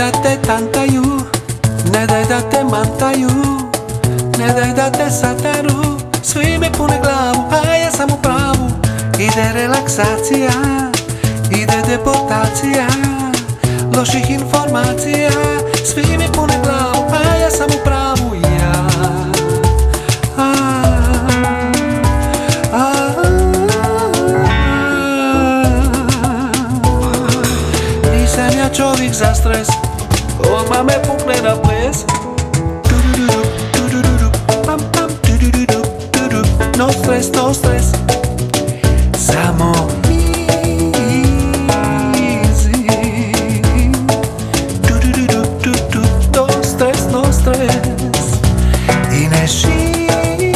da te tantaju, ne daj da te mantaju, ne daj da te sataru. Svi mi pune glavu, a ja sam u pravu. Ide relaksacija, ide deportacija loših informacija. Svi mi pune glavu, a ja sam u pravu. Nisam ja čovjek za stres, odmah me pukne na ples. No stres, no stres, samo easy. No stres, no stres i ne šizi.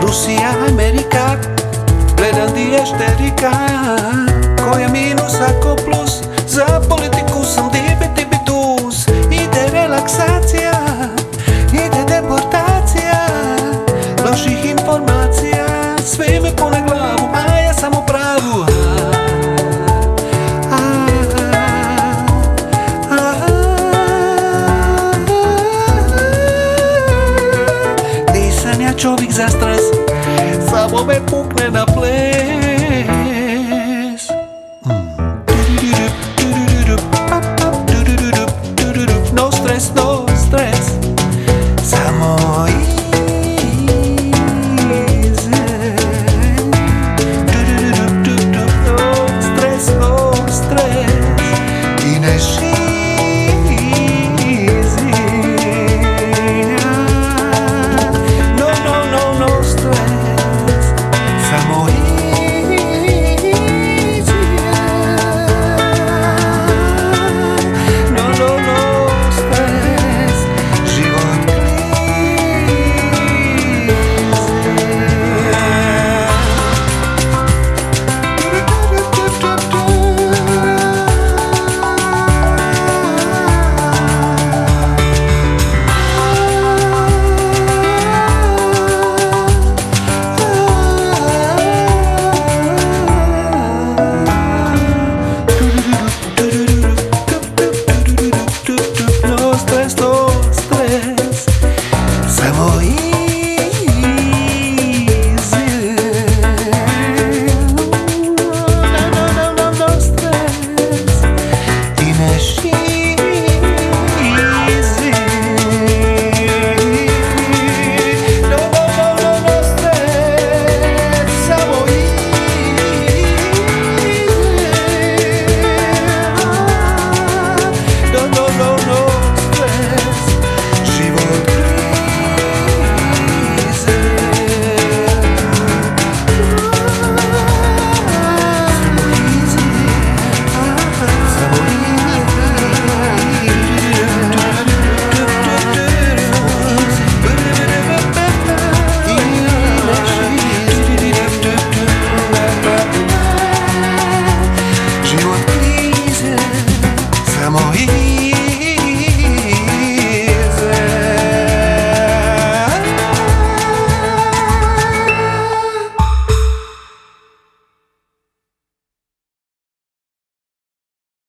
Rusija, Amerika, gledam di je šterika. Ko je minus, ako plus, za politiku sam dibitus. Ide relaksacija, ide deportacija loših informacija. Svi mi pune glavu, a ja sam u pravu. Nisam ja čovjek za stres, samo me pune